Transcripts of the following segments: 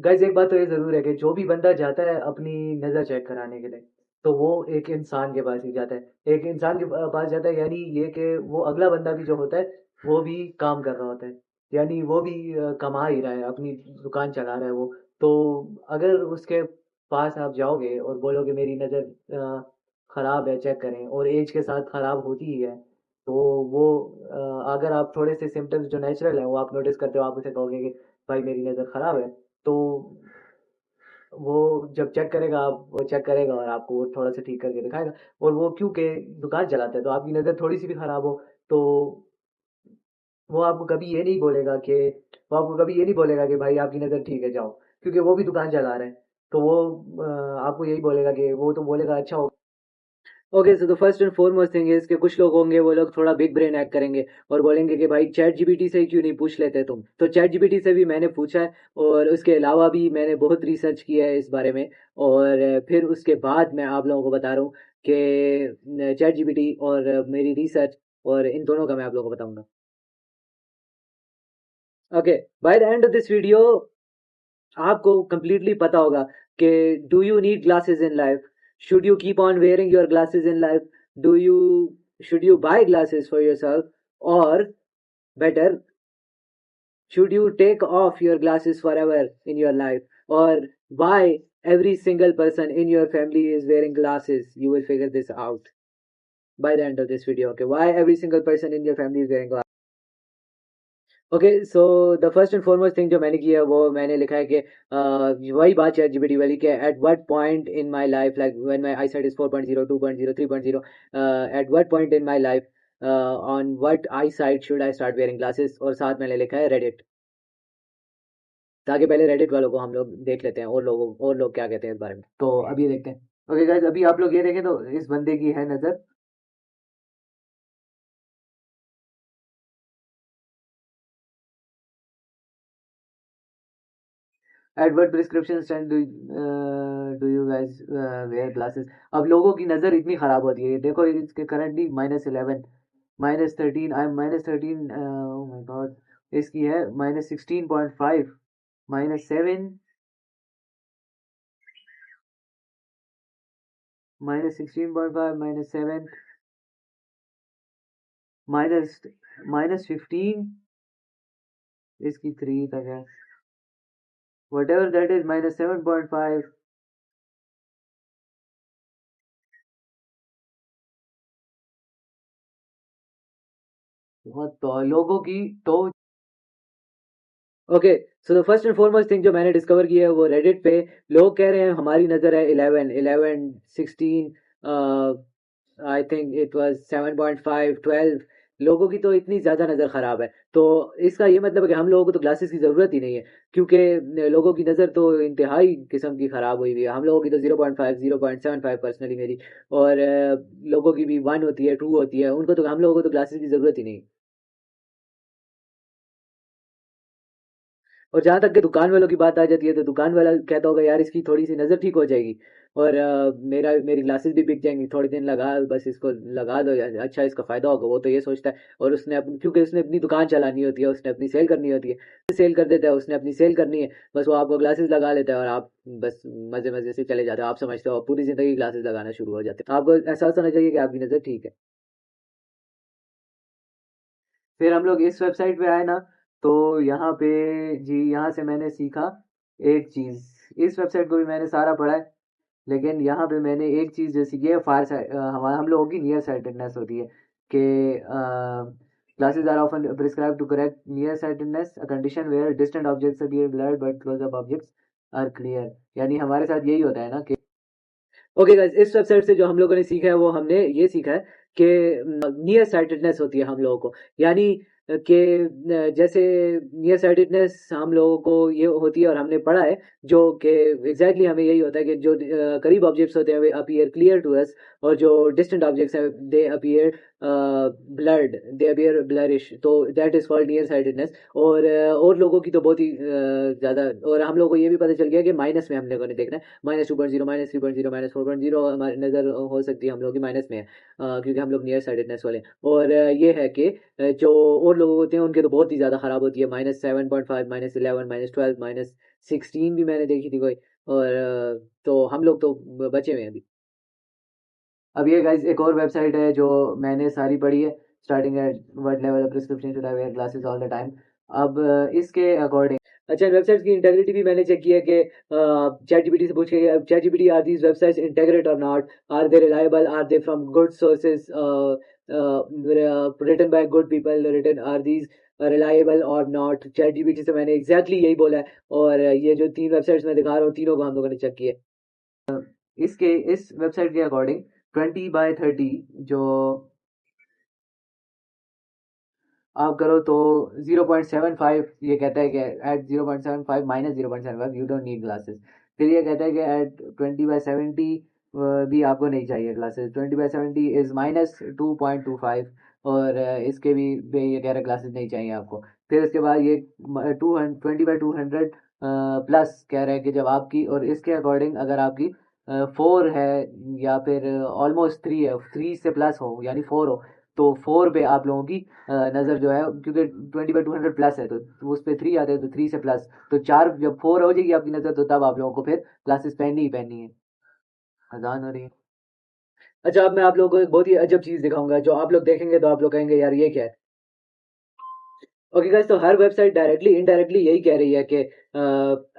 Guys एक बात तो ये ज़रूर है कि जो भी बंदा जाता है अपनी नज़र चेक कराने के लिए, तो वो एक इंसान के पास ही जाता है। एक इंसान के पास जाता है, यानी ये कि वो अगला बंदा भी जो होता है, वो भी काम कर रहा होता है। यानी वो भी कमा ही रहा है, अपनी दुकान चला रहा है वो। तो अगर उसके पास आप जाओगे और बोलोगे मेरी नज़र ख़राब है, चेक करें, और एज के साथ ख़राब होती ही है, तो वो अगर आप थोड़े से सिम्पटम्स जो नेचुरल हैं, वो आप नोटिस करते हो, आप उसे कहोगे कि भाई मेरी नज़र ख़राब है, तो वो जब चेक करेगा, आप वो चेक करेगा और आपको वो थोड़ा सा ठीक करके दिखाएगा। और वो क्योंकि दुकान चलाता है, तो आपकी नज़र थोड़ी सी भी खराब हो, तो वो आपको कभी ये नहीं बोलेगा कि वो आपको कभी ये नहीं बोलेगा कि भाई आपकी नज़र ठीक है, जाओ, क्योंकि वो भी दुकान चला रहा है। तो वो आपको यही बोलेगा कि वो तो बोलेगा अच्छा हो। Okay, so the first and foremost thing is कि कुछ लोग होंगे, वो लोग थोड़ा बिग ब्रेन एक्ट करेंगे और बोलेंगे कि भाई चैट जीपीटी से ही क्यों नहीं पूछ लेते तुम। तो चैट जीपीटी से भी मैंने पूछा है, और उसके अलावा भी मैंने बहुत रिसर्च किया है इस बारे में। और फिर उसके बाद मैं आप लोगों को बता रहा हूँ कि चैट जीपीटी और मेरी रिसर्च, और इन दोनों का मैं आप लोगों को बताऊंगा। Okay, by the end of this video आपको कंप्लीटली पता होगा कि do you need glasses in life, should you keep on wearing your glasses in life, do you should you buy glasses for yourself, or better, should you take off your glasses forever in your life, or why every single person in your family is wearing glasses. You will figure this out by the end of this video. Okay, why every single person in your family is wearing glasses. Okay, so the first and foremost thing जो मैंने किया है, वो मैंने लिखा है कि वही बात चैट जीपीटी वाली कि at what point in my life, like when my eyesight is 4.0, 2.0, 3.0, at what point in my life, on what eyesight should I start wearing glasses, और साथ मैंने लिखा है रेडिट, ताकि पहले रेडिट वालों को हम लोग देख लेते हैं और लोग क्या कहते हैं इस बारे में। तो अभी देखते हैं। ओके गाइस, अभी आप लोग ये देखें तो इस बंदे की है नज़र। At what prescription stand do you guys where glasses. अब लोगों की नज़र इतनी ख़राब होती है, देखो इसके currently -11, -13, I am -13, my God, इसकी है -16.5, -7, -16.5, -7, -15, इसकी 3 तक है, whatever that is, -7.5। बहुत तो लोगों की तो। Okay, so the first and foremost thing जो मैंने डिस्कवर किया है वो रेडिट पे लोग कह रहे हैं हमारी नज़र है 11, 16, आई थिंक इट वाज 7.5, 12। लोगों की तो इतनी ज़्यादा नज़र ख़राब है, तो इसका ये मतलब है कि हम लोगों को तो ग्लासेस की ज़रूरत ही नहीं है, क्योंकि लोगों की नज़र तो इंतहाई किस्म की ख़राब हुई हुई है। हम लोगों की तो 0.5, 0.75 पर्सनली मेरी, और लोगों की भी 1 होती है, 2 होती है, उनको तो हम लोगों को तो ग्लासेस की ज़रूरत ही नहीं। और जहाँ तक कि दुकान वालों की बात आ जाती है, तो दुकान वाला कहता होगा यार इसकी थोड़ी सी नज़र ठीक हो जाएगी, और मेरी ग्लासेस भी बिक जाएंगी, थोड़े दिन लगा, बस इसको लगा दो यार, अच्छा इसका फ़ायदा होगा, वो तो ये सोचता है। और उसने क्योंकि उसने अपनी दुकान चलानी होती है, उसने अपनी सेल करनी होती है, सेल कर देता है, उसने अपनी सेल करनी है, बस वो आपको ग्लासेस लगा लेता है, और आप बस मज़े मज़े से चले जाते हो। आप समझते हो आप पूरी ज़िंदगी ग्लासेस लगाना शुरू हो जाते हो, आपको एहसास होना चाहिए कि आपकी नज़र ठीक है। फिर हम लोग इस वेबसाइट पे आए ना, तो यहाँ पे जी, यहाँ से मैंने सीखा एक चीज़। इस वेबसाइट को भी मैंने सारा पढ़ा है, लेकिन यहाँ पे मैंने एक चीज़ जो सीखी है, हमारा हम लोगों की नियर साइटेडनेस होती है कि glasses are often prescribed to correct nearsightedness, a condition where distant objects appear blurred but close-up objects are clear। यानी हमारे साथ यही होता है ना कि ओके गाइस, इस वेबसाइट से जो हम लोगों ने सीखा है, वो हमने ये सीखा है कि नियर साइटेडनेस होती है हम लोगों को, यानी कि जैसे नियर साइटेडनेस हम लोगों को ये होती है, और हमने पढ़ा है जो कि एग्जैक्टली हमें यही होता है कि जो करीब ऑब्जेक्ट्स होते हैं वे अपीयर क्लियर टू अस, और जो डिस्टेंट ऑब्जेक्ट्स हैं they appear blurred, they appear blurrish, तो that is called near sightedness. और लोगों की तो बहुत ही ज़्यादा, और हम लोगों को ये भी पता चल गया कि माइनस में हम लोगों ने देखना है, -2.0, -3.0, -4.0 हमारी नज़र हो सकती है हम लोग की माइनस में है, क्योंकि हम लोग नियर साइटेडनेस वाले हैं। और ये है कि जो और लोग होते हैं उनके तो बहुत ही ज़्यादा ख़राब होती है, -7.5, -11, -12, -16 भी मैंने देखी थी कोई। और तो हम लोग तो बचे हुए हैं अभी। अब ये गाइस एक और वेबसाइट है जो मैंने सारी पढ़ी है, starting at what level of prescription should I where glasses all the time. अब इसके अकॉर्डिंग अच्छा, वेबसाइट्स की इंटेग्रिटी भी मैंने चेक किया है कि चैट जीपीटी से पूछ के, chat GPT, are these websites integrate or not, are they reliable, are they from good sources, written by good people, written, are these reliable or not. Chat GPT से मैंने exactly यही बोला है, और ये जो 3 वेबसाइट्स मैं दिखा रहा हूँ तीनों को हम लोगों ने चेक किया है। इसके इस वेबसाइट के अकॉर्डिंग 20/30 जो आप करो तो 0.75, ये कहता है कि at 0.75 -0.75 you don't need glasses. फिर ये कहता है कि एट 20/70 भी आपको नहीं चाहिए ग्लासेस। 20/70 इज -2.25, और इसके भी ये कह रहा है ग्लासेस नहीं चाहिए आपको। फिर उसके बाद ये 20/200 प्लस कह रहा है कि जब आपकी, और इसके अकॉर्डिंग अगर आपकी 4 है या फिर ऑलमोस्ट 3 है, 3 से प्लस हो यानी 4 हो, तो 4 पे आप लोगों की नज़र जो है, क्योंकि 20/200 प्लस है तो उस पे 3 आते हैं, तो 3 से प्लस, तो 4 जब 4 हो जाएगी आपकी नज़र, तो तब आप लोगों को फिर क्लासेस पहननी ही पहननी है। अजान हो रही है। अच्छा, अब मैं आप लोगों को एक बहुत ही अजब चीज़ दिखाऊंगा, जो आप लोग देखेंगे तो आप लोग कहेंगे यार ये क्या है। ओके गाइस, तो हर वेबसाइट डायरेक्टली इनडायरेक्टली यही कह रही है कि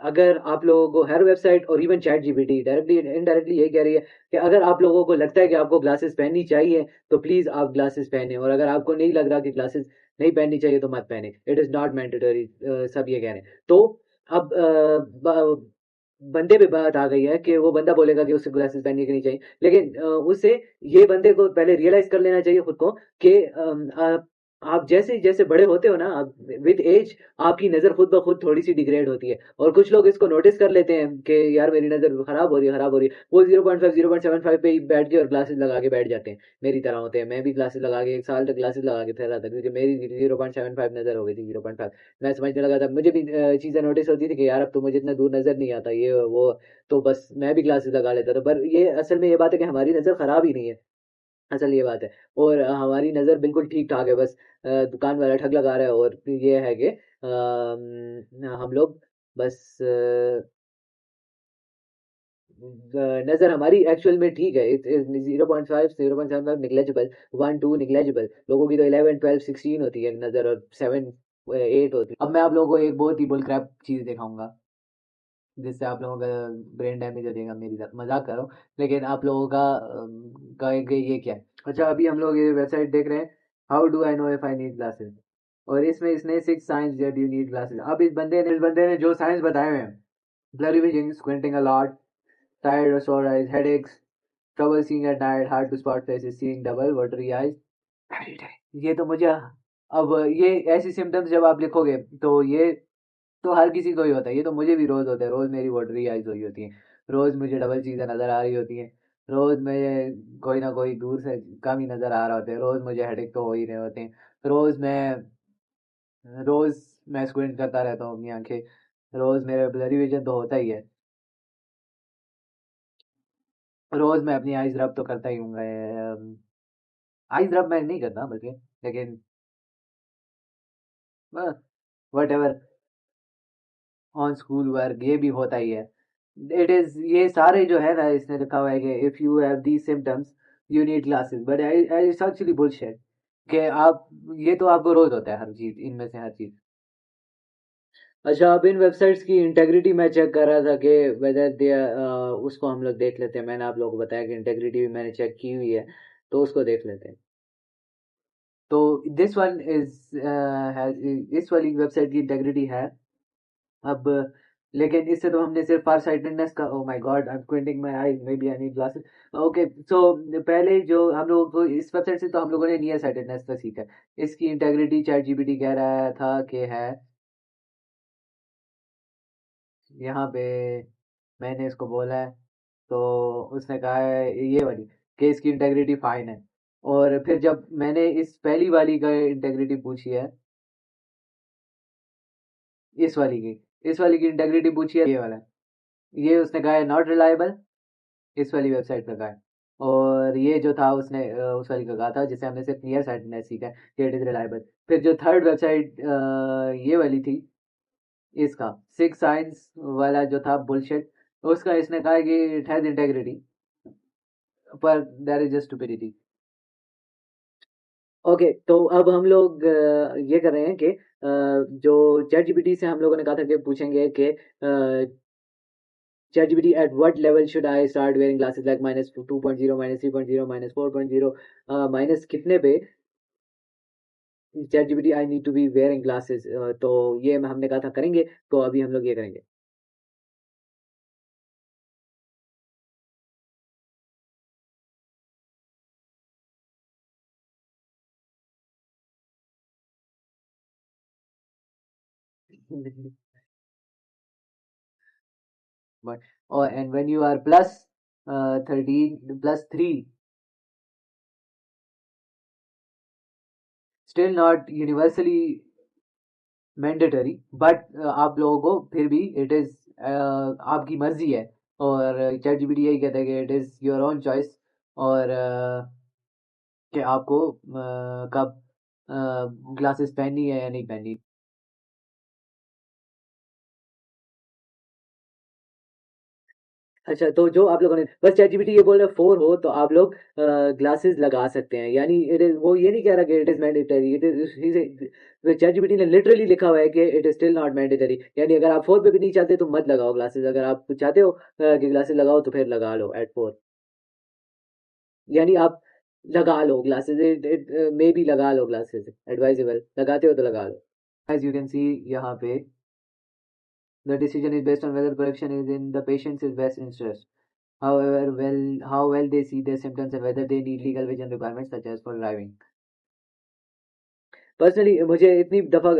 अगर आप लोगों को, हर वेबसाइट और even chat GPT directly indirectly यही कह रही है कि अगर आप लोगों को लगता है कि आपको ग्लासेस पहननी चाहिए तो प्लीज़ आप ग्लासेस पहने, और अगर आपको नहीं लग रहा कि ग्लासेस नहीं पहननी चाहिए तो मत पहने, इट इज़ नॉट मैंडेटरी। सब ये कह रहे हैं। तो अब बंदे पे बात आ गई है कि वो बंदा बोलेगा कि उसे ग्लासेस पहननी कि नहीं चाहिए, लेकिन उसे ये बंदे को पहले रियलाइज कर लेना चाहिए खुद को कि आप जैसे जैसे बड़े होते हो ना, विद एज आपकी नज़र खुद ब खुद थोड़ी सी डिग्रेड होती है, और कुछ लोग इसको नोटिस कर लेते हैं कि यार मेरी नज़र खराब हो रही है, खराब हो रही है, वो 0.5 0.75 पे ही बैठ के और ग्लासेस लगा के बैठ जाते हैं, मेरी तरह होते हैं। मैं भी ग्लासेस लगा के 1 साल तक ग्लासेस लगा के ठहरा था, क्योंकि मेरी 0.75 नज़र हो गई थी, 0.5। मैं समझने लगा था, मुझे भी चीज़ें नोटिस होती थी कि यार अब तो मुझे इतना दूर नज़र नहीं आता, ये वो, तो बस मैं भी ग्लासेस लगा लेता था। पर ये असल में ये बात है कि हमारी नज़र खराब ही नहीं है, असल ये बात है। और हमारी नज़र बिल्कुल ठीक ठाक है, बस दुकान वाला ठग लगा रहा है। और ये है कि हम लोग बस नज़र हमारी एक्चुअल में ठीक है। It is 0.5 0.75 negligible, 1 2 negligible. लोगों की तो 11 12 16 होती है नज़र, और 7 8 होती है। अब मैं आप लोगों को एक बहुत ही बुल क्रैप चीज़ दिखाऊंगा, जिससे आप लोगों का ब्रेन डैमेज हो जाएगा। मेरी तरफ मजाक कर रहा हूँ, लेकिन आप लोगों का कहेंगे ये क्या है। अच्छा, अभी हम लोग ये वेबसाइट देख रहे हैं, how do I know if I need glasses, और इसमें इसने 6 signs that you need glasses. अब इस बंदे ने जो साइंस बताए हुए हैं, blurry vision, squinting a lot, tired or sore eyes, headaches, trouble seeing at night, hard to spot faces, seeing double, watery eyes, every day। ये तो मुझे, अब ये ऐसी सिम्टम्स जब आप लिखोगे तो ये तो हर किसी को ही होता है, ये तो मुझे भी रोज होता है। रोज मेरी वाटरी आइज हुई होती हैं, रोज मुझे डबल चीज़ें नज़र आ रही होती हैं, रोज मुझे कोई ना कोई दूर से कम ही नज़र आ रहा होता है, रोज मुझे हेडेक तो हो ही रहे होते हैं, रोज मैं रोज मैं स्क्विंट करता रहता हूँ अपनी आंखें, रोज मेरा ब्लरी विजन तो होता ही है, रोज मैं अपनी आइज रब तो करता ही हूँ। आइज रब मैं नहीं करता बल्कि, लेकिन what ever, on school work ये भी होता ही है। इट इज, ये सारे जो है ना, इसने लिखा हुआ है कि if you have these symptoms you need glasses, but it's actually bullshit कि आप, ये तो आपको रोज होता है हर चीज, इनमें से हर चीज। अच्छा, अब इन वेबसाइट्स की इंटेग्रिटी मैं चेक कर रहा था कि वेदर दे, उसको हम लोग देख लेते हैं। मैंने आप लोगों को बताया कि इंटेग्रिटी भी मैंने चेक की हुई है, तो उसको देख लेते हैं। तो दिस वन इज, इस वाली वेबसाइट की इंटेग्रिटी है। अब लेकिन इससे तो हमने सिर्फ फार साइटेडनेस का, oh my god I am squinting my eyes, may be I need glasses. Okay, so पहले जो हम लोगों को इस वेबसाइट से, तो हम लोगों ने नियर साइटेडनेस का सीखा। इसकी इंटेग्रिटी चैट जीपीटी कह रहा था कि है यहाँ पे, मैंने इसको बोला है तो उसने कहा है ये वाली कि इसकी इंटेग्रिटी फाइन है। और फिर जब मैंने इस पहली वाली का इंटेग्रिटी पूछी है, इस वाली की इस वाली की इंटेग्रिटी पूछी है, ये वाला ये उसने कहा है नॉट रिलायबल, इस वाली वेबसाइट पे कहा है। और ये जो था उसने उस वाली का कहा था, जिससे हमने सिर्फ नियर साइटनेस सीखा है कि इट इज रिलायबल। फिर जो थर्ड वेबसाइट ये वाली थी, इसका सिक्स साइंस वाला जो था बुलशिट, उसका इसने कहा है कि इट हैज इंटेग्रिटी, पर that is just stupidity. Okay, तो अब हम लोग ये कर रहे हैं कि जो चैट जीपीटी से हम लोगों ने कहा था कि पूछेंगे कि ChatGPT at what level should I start wearing glasses, like -2.0, -3.0, -4.0, minus कितने पे ChatGPT I need to be wearing glasses. तो ये हमने कहा था करेंगे, तो अभी हम लोग ये करेंगे। But and when you are plus 13 plus 3, still not universally mandatory, but आप लोगों को फिर भी इट इज़ आपकी मर्जी है। और चैट जीपीटी यही कहता है कि it is your own choice, और कि आपको कब ग्लासेस पहननी है या नहीं पहननी। अच्छा, तो जो आप लोगों ने बस चैट जीपीटी ये बोल रहा है 4 हो तो आप लोग ग्लासेस लगा सकते हैं, यानी इट इज वो ये नहीं कह रहा कि it is mandatory, it is chat GPT ने लिटरली लिखा हुआ है कि it is still not mandatory, यानी अगर आप 4 पे भी नहीं चाहते तो मत लगाओ ग्लासेस, अगर आप चाहते हो कि ग्लासेस लगाओ तो फिर लगा लो एट 4, यानी आप लगा लो ग्लासेस, इट मे बी लगा लो ग्लासेस, एडवाइजेबल, लगाते हो तो लगा लो। एज यू कैन सी यहाँ पे, the decision is based on whether correction is in the patient's best interest. However, how well they see their symptoms and whether they need legal vision requirements such as for driving. Personally मुझे इतनी दफ़ा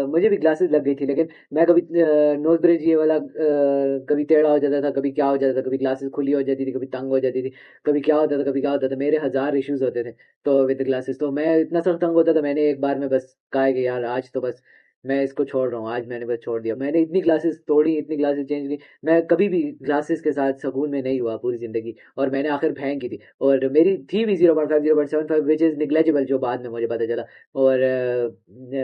मुझे भी glasses लग गई थी, लेकिन मैं कभी नोज ब्रिज ये वाला कभी टेढ़ा हो जाता था, कभी क्या हो जाता था, कभी ग्लासेस खुली हो जाती थी, कभी तंग हो जाती थी, कभी क्या होता था, कभी क्या होता था, मेरे हज़ार इश्यूज होते थे। तो विद ग्लासेस तो मैं इतना सख्त तंग होता था, मैंने एक बार में बस कहा है कि यार आज तो बस मैं इसको छोड़ रहा हूँ, आज मैंने बस छोड़ दिया। मैंने इतनी क्लासेस तोड़ी, इतनी क्लासेस चेंज की, मैं कभी भी ग्लासेस के साथ सुकून में नहीं हुआ पूरी ज़िंदगी, और मैंने आखिर फेंक की थी। और मेरी थी भी 0.5 0.75, विच इज़ निग्लेजिबल, जो बाद में मुझे पता चला। और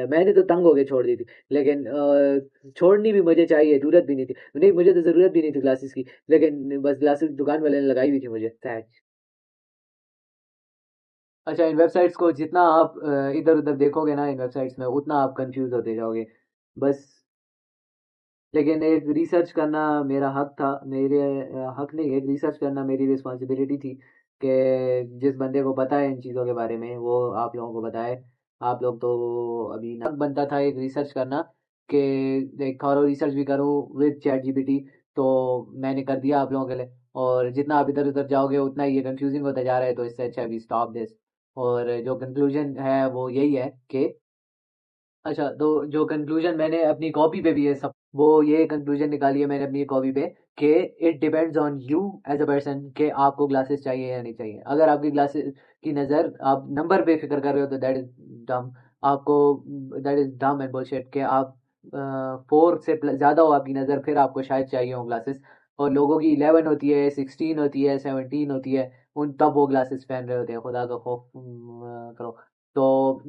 मैंने तो तंग हो के छोड़ दी थी, लेकिन छोड़नी भी मुझे चाहिए, ज़रूरत भी नहीं थी, नहीं मुझे तो ज़रूरत भी नहीं थी ग्लासेस की, लेकिन बस ग्लासेस दुकान वाले ने लगाई हुई थी मुझे सैच। अच्छा, इन वेबसाइट्स को जितना आप इधर उधर देखोगे ना इन वेबसाइट्स में, उतना आप कंफ्यूज होते जाओगे बस। लेकिन एक रिसर्च करना मेरा हक था, मेरे हक नहीं, एक रिसर्च करना मेरी रिस्पॉन्सिबिलिटी थी कि जिस बंदे को पता है इन चीज़ों के बारे में वो आप लोगों को बताए। आप लोग तो अभी ना बनता था एक रिसर्च करना, कि एक थॉरो रिसर्च भी करूँ विद चैट जीपीटी, तो मैंने कर दिया आप लोगों के लिए। और जितना आप इधर उधर जाओगे उतना ये कंफ्यूजिंग होता जा रहा है, तो इससे अच्छा भी स्टॉप दिस। और जो कंक्लूजन है वो यही है कि, अच्छा, तो जो कंक्लूजन मैंने अपनी कॉपी पे भी है सब, वो ये कंक्लूजन निकाली है मैंने अपनी कॉपी पे, कि it depends on you as a person कि आपको ग्लासेस चाहिए या नहीं चाहिए। अगर आपकी ग्लासेस की नज़र आप नंबर पे फिक्र कर रहे हो तो दैट इज डम। आपको that is dumb and bullshit कि आप 4 से ज़्यादा हो आपकी नज़र, फिर आपको शायद चाहिए हो ग्लासेस। और लोगों की 11 होती है, 16 होती है, 17 होती है, उन तब वो ग्लासेस पहन रहे होते हैं, खुदा का खौफ करो। तो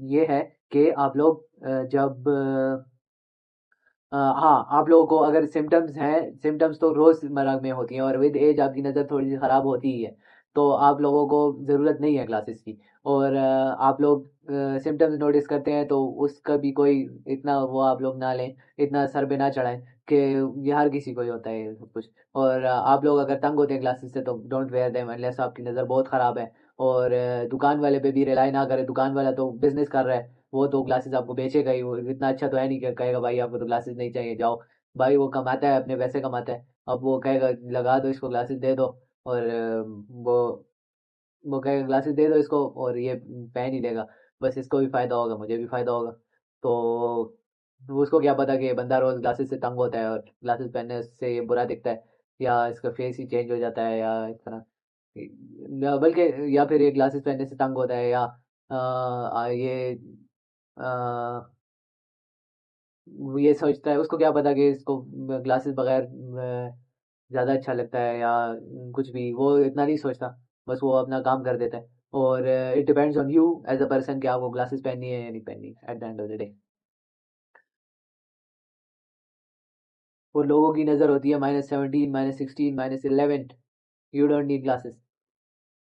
ये है कि आप लोग जब हाँ, आप लोगों को अगर सिम्टम्स हैं, सिम्टम्स तो रोज़मर्रा में होती हैं, और विद एज आपकी नज़र थोड़ी सी ख़राब होती ही है, तो आप लोगों को ज़रूरत नहीं है ग्लासेस की। और आप लोग सिम्टम्स नोटिस करते हैं तो उसका भी कोई इतना वो आप लोग ना लें, इतना सर पे ना चढ़ाएं कि ये हर किसी को ही होता है ये सब कुछ। और आप लोग अगर तंग होते हैं ग्लासेस से तो डोंट वेयर देम अनलेस आपकी नज़र बहुत ख़राब है। और दुकान वाले पे भी रिलाई ना करें, दुकान वाला तो बिज़नेस कर रहा है, वो तो ग्लासेस आपको बेचेगा ही, वो इतना अच्छा तो है नहीं कि कहेगा भाई आपको तो ग्लासेस नहीं चाहिए जाओ। भाई वो कमाता है, अपने पैसे कमाता है, अब वो कहेगा लगा दो इसको ग्लासेस दे दो, और वो कहेगा ग्लासेस दे दो इसको, और ये पहन ही लेगा, बस इसको भी फ़ायदा होगा, मुझे भी फ़ायदा होगा। तो उसको क्या पता कि ये बंदा रोज़ ग्लासेस से तंग होता है और ग्लासेस पहनने से ये बुरा दिखता है, या इसका फेस ही चेंज हो जाता है या इस तरह। बल्कि या फिर ये ग्लासेस पहनने से तंग होता है, या ये सोचता है, उसको क्या पता कि इसको ग्लासेस बगैर ज़्यादा अच्छा लगता है, या कुछ भी वो इतना नहीं सोचता, बस वो अपना काम कर देता है। और it depends on you as a person कि आपको ग्लासेस पहननी है या नहीं पहननी at the end of the day. और लोगों की नज़र होती है -17, -16, -11, यू डोंट नीड ग्लासेस।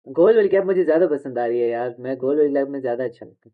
गोल वाली कैप मुझे ज़्यादा पसंद आ रही है यार, मैं गोल वाली कैप में ज़्यादा अच्छा लगता है।